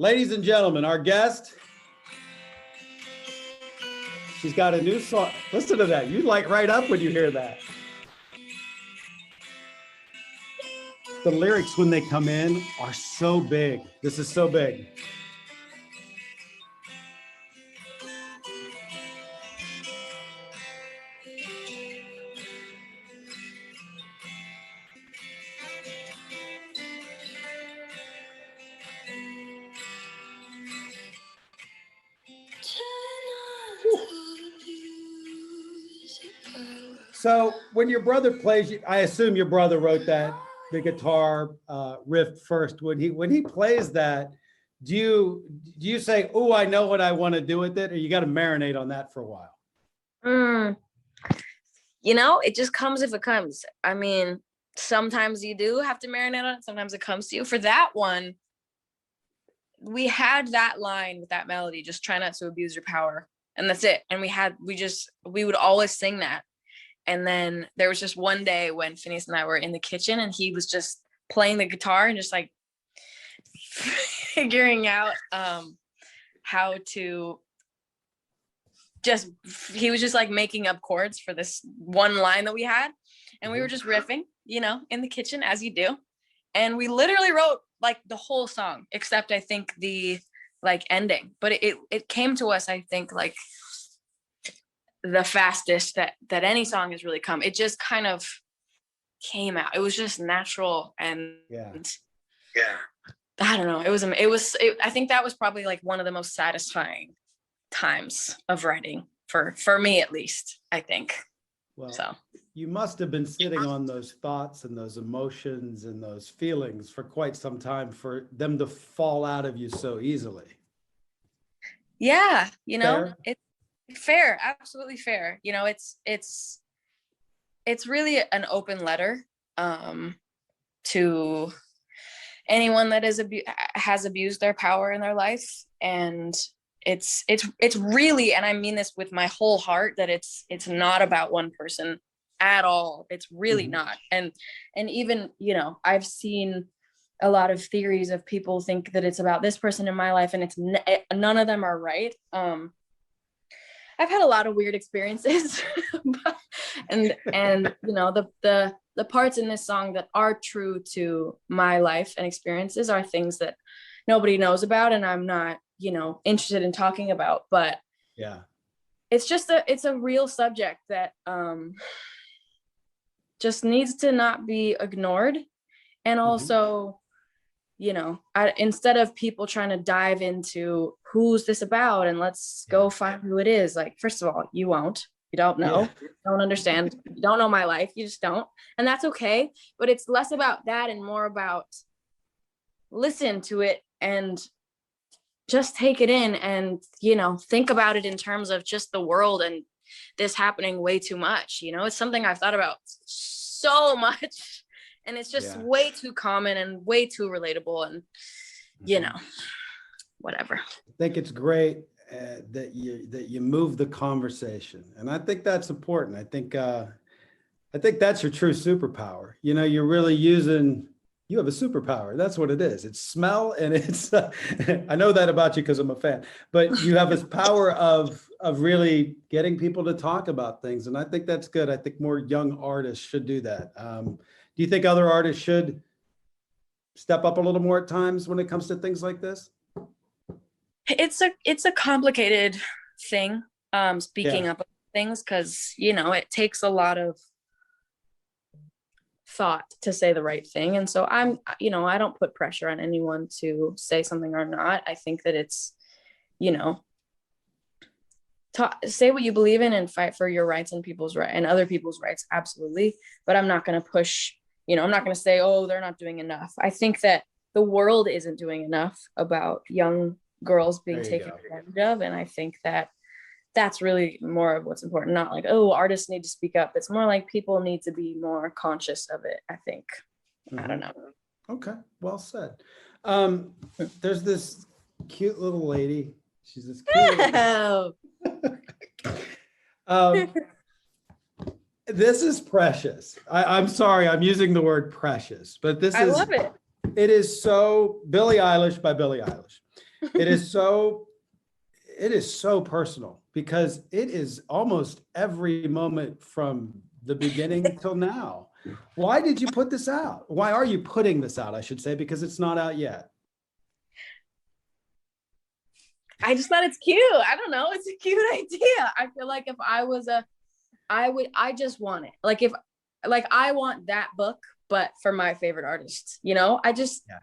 Ladies and gentlemen, our guest, she's got a new song. Listen to that. You light right up when you hear that. The lyrics when they come in are so big. This is so big. So when your brother plays, I assume your brother wrote that, the guitar riff first. When he plays that, do you say, "Oh, I know what I want to do with it," or you got to marinate on that for a while? It just comes if it comes. I mean, sometimes you do have to marinate on it. Sometimes it comes to you. For that one, we had that line with that melody, just try not to abuse your power. And that's it. And we would always sing that. And then there was just one day when Phineas and I were in the kitchen and he was just playing the guitar and just like figuring out how to he was just like making up chords for this one line that we had. And we were just riffing, in the kitchen as you do. And we literally wrote like the whole song, except I think the like ending, but it came to us, I think, like the fastest that any song has really come. It just kind of came out. It was just natural. And yeah, I don't know. I think that was probably like one of the most satisfying times of writing for me, at least, I think. Well, so you must have been sitting on those thoughts and those emotions and those feelings for quite some time for them to fall out of you so easily. Yeah. Fair? It's fair. Absolutely fair. It's really an open letter to anyone that has abused their power in their life. And it's really, and I mean this with my whole heart, that it's not about one person at all. It's really not. And even, I've seen a lot of theories of people think that it's about this person in my life, and none of them are right. I've had a lot of weird experiences and the parts in this song that are true to my life and experiences are things that nobody knows about and I'm not, interested in talking about, but yeah, it's a real subject that just needs to not be ignored. And also, instead of people trying to dive into who's this about and let's go find who it is, like, first of all, you won't. You don't know. You don't understand. You don't know my life. You just don't. And that's okay. But it's less about that and more about listen to it and just take it in and, think about it in terms of just the world and this happening way too much. It's something I've thought about so much. And it's just way too common and way too relatable and, whatever. I think it's great that you move the conversation. And I think that's important. I think that's your true superpower. You're really you have a superpower. That's what it is. It's smell. And it's, I know that about you because I'm a fan, but you have this power of really getting people to talk about things. And I think that's good. I think more young artists should do that. Do you think other artists should step up a little more at times when it comes to things like this? It's a complicated thing, speaking up of things, because, it takes a lot of thought to say the right thing. And so I don't put pressure on anyone to say something or not. I think that it's, say what you believe in and fight for your rights and people's right and other people's rights. Absolutely. But I'm not going to push, I'm not going to say, oh, they're not doing enough. I think that the world isn't doing enough about young girls being taken advantage of. And I think that that's really more of what's important. Not like, oh, artists need to speak up. It's more like people need to be more conscious of it, I think. I don't know. Okay. Well said. There's this cute little lady. She's this cute. This is precious. I'm sorry, I'm using the word precious, but I love it. It is so Billie Eilish by Billie Eilish. It is so, it is so personal because it is almost every moment from the beginning till now. Why did you put this out? Why are you putting this out, I should say, because it's not out yet? I just thought it's cute. I don't know. It's a cute idea. I feel like if I was I just want it. Like if, like I want that book, but for my favorite artists, you know, I just, Yeah.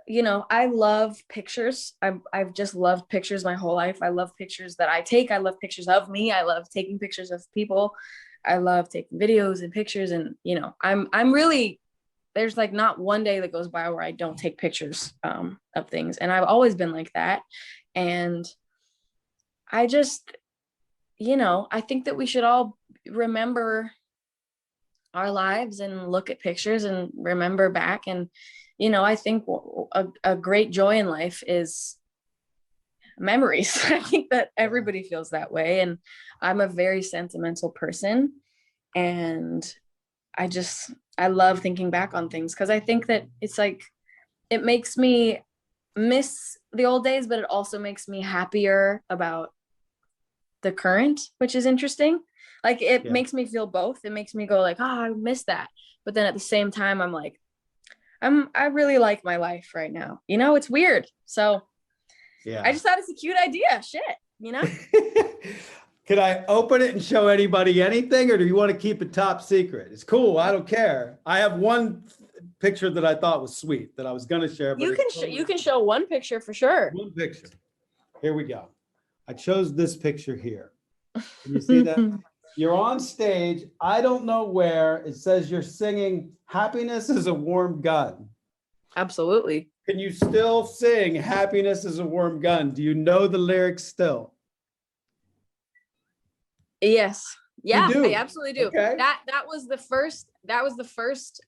you know, I love pictures. I've just loved pictures my whole life. I love pictures that I take. I love pictures of me. I love taking pictures of people. I love taking videos and pictures. And, you know, I'm really, there's like not one day that goes by where I don't take pictures of things. And I've always been like that. And I just, you know, I think that we should all remember our lives and look at pictures and remember back. And, you know, I think a great joy in life is memories. I think that everybody feels that way. And I'm a very sentimental person. And I love thinking back on things because I think that it's like, it makes me miss the old days, but it also makes me happier about the current, which is interesting. Like it makes me feel both. It makes me go like, oh, I miss that. But then at the same time, I'm like, I really like my life right now. You know, it's weird. So Yeah. I just thought it's a cute idea. Shit, you know? Can I open it and show anybody anything, or do you want to keep it top secret? It's cool. I don't care. I have one picture that I thought was sweet that I was going to share. But You can show one picture for sure. One picture. Here we go. I chose this picture here. Can you see that? You're on stage. I don't know where. It says you're singing "Happiness is a Warm Gun." Absolutely. Can you still sing "Happiness is a Warm Gun"? Do you know the lyrics still? Yes. Yeah, You do? I absolutely do. Okay. That was the first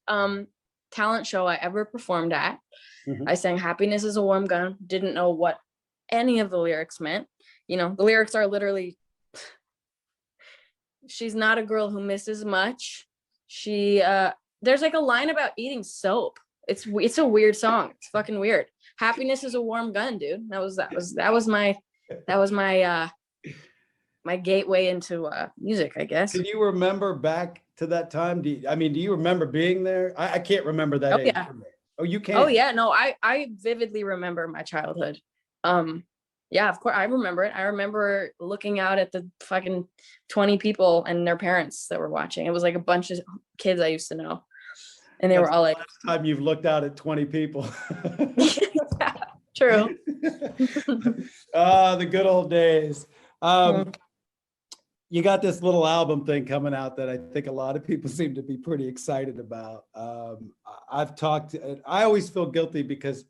talent show I ever performed at. Mhm. I sang "Happiness is a Warm Gun." Didn't know what any of the lyrics meant. You know, the lyrics are literally, she's not a girl who misses much. She there's like a line about eating soap. It's a weird song. It's fucking weird. Happiness is a warm gun, dude. That was my my gateway into music, I guess. Can you remember back to that time? Do you remember being there? I can't remember that age. Yeah. Oh, you can? Oh yeah, no, I vividly remember my childhood. Yeah, of course I remember it. I remember looking out at the fucking 20 people and their parents that were watching. It was like a bunch of kids I used to know. And they were all like, last time you've looked out at 20 people. yeah, true. The good old days. You got this little album thing coming out that I think a lot of people seem to be pretty excited about. I always feel guilty because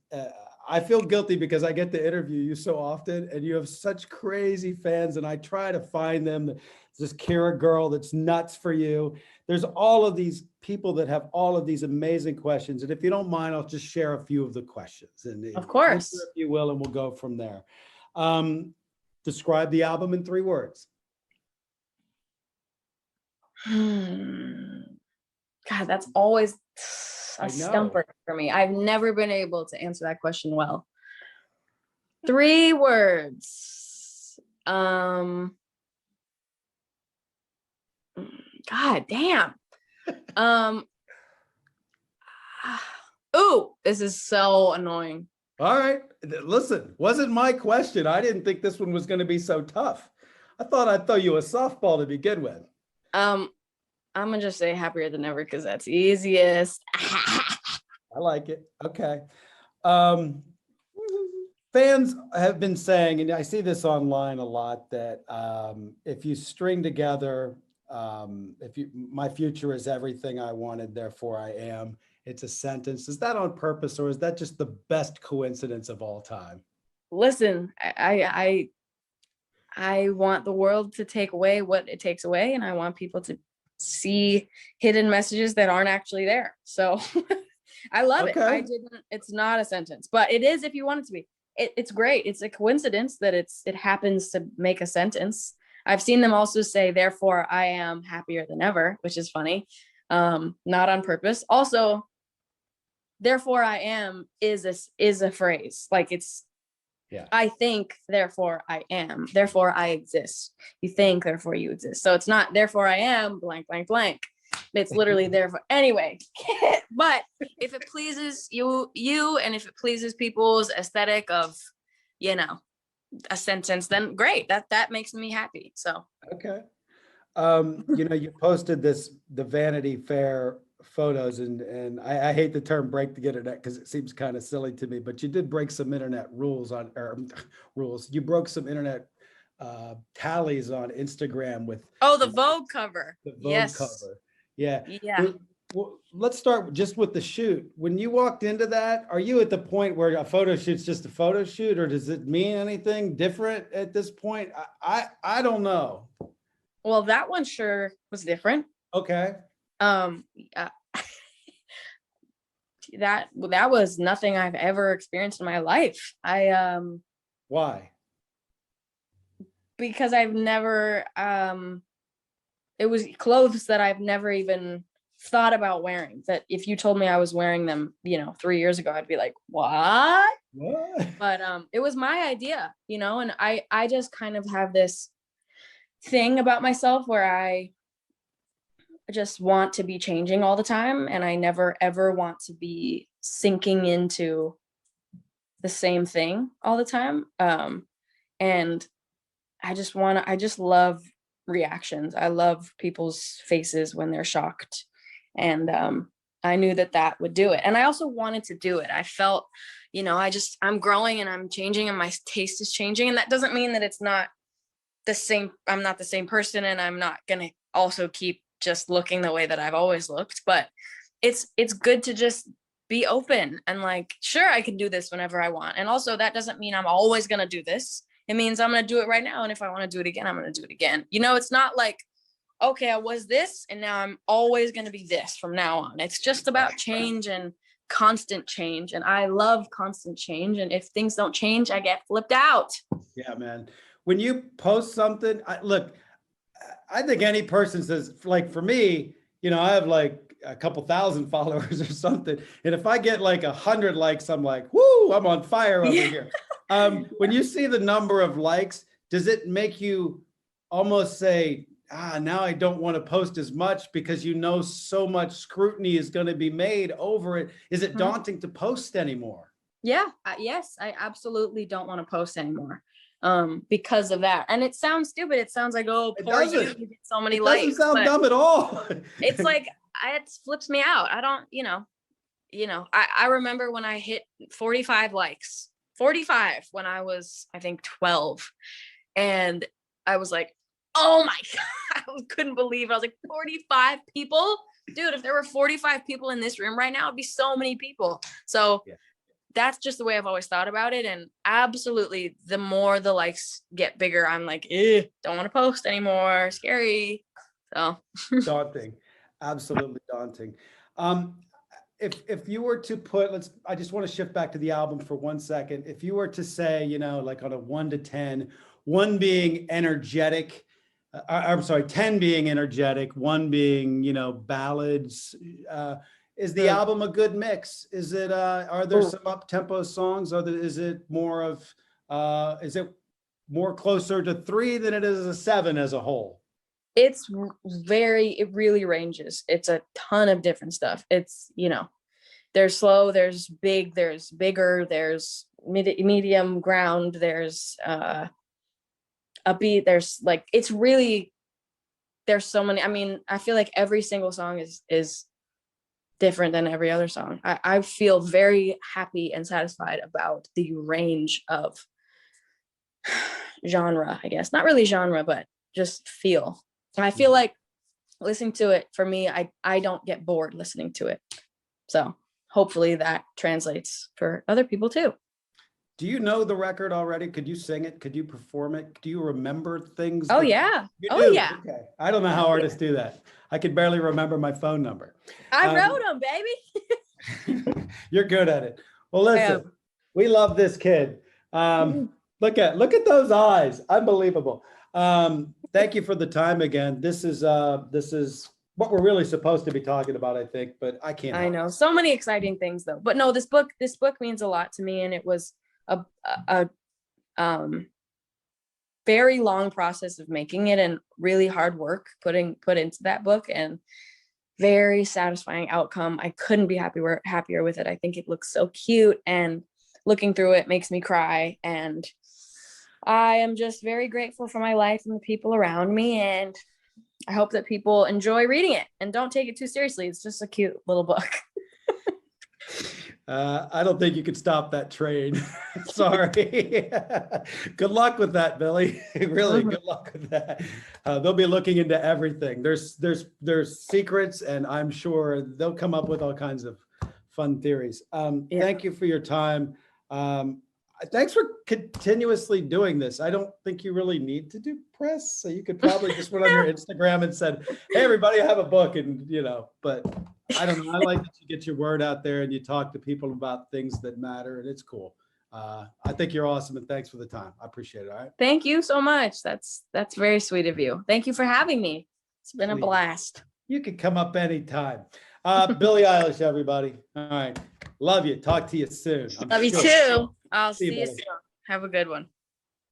I get to interview you so often and you have such crazy fans, and I try to find them. This Kira girl that's nuts for you. There's all of these people that have all of these amazing questions. And if you don't mind, I'll just share a few of the questions. And of course. If you will, and we'll go from there. Describe the album in 3 words. God, that's always a stumper for me. I've never been able to answer that question well. 3 words. God damn. Ooh, this is so annoying. All right. Listen, wasn't my question. I didn't think this one was going to be so tough. I thought I'd throw you a softball to begin with. I'm gonna just say happier than ever because that's easiest. I like it. Okay. Fans have been saying, and I see this online a lot, that if you string together, my future is everything I wanted, therefore I am. It's a sentence. Is that on purpose, or is that just the best coincidence of all time? Listen, I want the world to take away what it takes away, and I want people to see hidden messages that aren't actually there. So I love it. It's not a sentence, but it is if you want it to be. It's great. It's a coincidence that it happens to make a sentence. I've seen them also say, therefore I am happier than ever, which is funny. Not on purpose. Also, therefore I am is a phrase. Like it's Yeah. I think, therefore I am, therefore I exist. You think, therefore you exist. So it's not therefore I am blank, blank, blank. It's literally therefore. Anyway, but if it pleases you, and if it pleases people's aesthetic of, you know, a sentence, then great. That makes me happy. So Okay. You know, you posted the Vanity Fair photos, and I hate the term break the internet because it seems kind of silly to me, but you did break some internet rules or rules. You broke some internet tallies on Instagram with the Vogue cover. the Vogue Yes. cover. Yeah. Yeah. Well, let's start just with the shoot. When you walked into that, are you at the point where a photo shoot's just a photo shoot, or does it mean anything different at this point? I don't know. Well, that one sure was different. Okay. Um, uh, that was nothing I've ever experienced in my life. Why? Because I've never it was clothes that I've never even thought about wearing, that if you told me I was wearing them, 3 years ago, I'd be like, what? But it was my idea, and I just kind of have this thing about myself where I just want to be changing all the time, and I never ever want to be sinking into the same thing all the time. And I just love reactions. I love people's faces when they're shocked. And I knew that would do it. And I also wanted to do it. I felt, I'm growing and I'm changing and my taste is changing. And that doesn't mean that it's not the same. I'm not the same person, and I'm not going to also keep just looking the way that I've always looked. But it's good to just be open and like, sure, I can do this whenever I want. And also that doesn't mean I'm always going to do this. It means I'm going to do it right now. And if I want to do it again, I'm going to do it again. It's not like, okay, I was this and now I'm always going to be this from now on. It's just about change and constant change. And I love constant change. And if things don't change, I get flipped out. Yeah, man. When you post something, I think any person says, like for me, I have like a couple thousand followers or something. And if I get like 100 likes, I'm like, whoo, I'm on fire over here. When you see the number of likes, does it make you almost say, now I don't want to post as much because so much scrutiny is going to be made over it? Is it daunting to post anymore? Yeah. Yes, I absolutely don't want to post anymore because of that. And it sounds stupid. It sounds like, oh, poor you get so many likes. It doesn't sound dumb at all. It's like, it flips me out. I don't, I remember when I hit 45 likes. 45 when I was, I think, 12. And I was like, oh my God, I couldn't believe it. I was like, 45 people? Dude, if there were 45 people in this room right now, it'd be so many people. So that's just the way I've always thought about it. And absolutely, the more the likes get bigger, I'm like, don't want to post anymore. Scary. So daunting. Absolutely daunting. If you were to put, I just want to shift back to the album for 1 second. If you were to say, like on a 1 to 10, 1 being energetic, I'm sorry, 10 being energetic, 1 being, ballads, is the album a good mix? Is it, are there some up-tempo songs? Is it more of, is it more closer to 3 than it is a 7 as a whole? It really ranges. It's a ton of different stuff. It's, there's slow, there's big, there's bigger, there's medium ground, there's upbeat, there's like, it's really, there's so many. I mean, I feel like every single song is different than every other song. I feel very happy and satisfied about the range of genre, I guess. Not really genre, but just feel. And I feel like listening to it, for me, I don't get bored listening to it. So hopefully that translates for other people too. Do you know the record already? Could you sing it? Could you perform it? Do you remember things? Oh, yeah. Oh, yeah. Okay. I don't know how artists do that. I could barely remember my phone number. I wrote them, baby. You're good at it. Well, listen, we love this kid. Look at those eyes. Unbelievable. Thank you for the time again. This is what we're really supposed to be talking about, I think, but I can't. I know so many exciting things though. But no, this book means a lot to me, and it was a Very long process of making it and really hard work put into that book, and very satisfying outcome. I couldn't be happier with it. I think it looks so cute, and looking through it makes me cry, and I am just very grateful for my life and the people around me, and I hope that people enjoy reading it and don't take it too seriously. It's just a cute little book. I don't think you could stop that train. Sorry. Good luck with that, Billie. Really, good luck with that. They'll be looking into everything. There's secrets, and I'm sure they'll come up with all kinds of fun theories. Thank you for your time. Thanks for continuously doing this. I don't think you really need to do press, so you could probably just went on your Instagram and said, "Hey, everybody, I have a book," and but I don't know. I like that you get your word out there and you talk to people about things that matter, and it's cool. I think you're awesome, and thanks for the time. I appreciate it. All right. Thank you so much. That's very sweet of you. Thank you for having me. It's been a blast. You can come up anytime. Billie Eilish, everybody. All right. Love you. Talk to you soon. Love you too. I'll see you soon. Have a good one.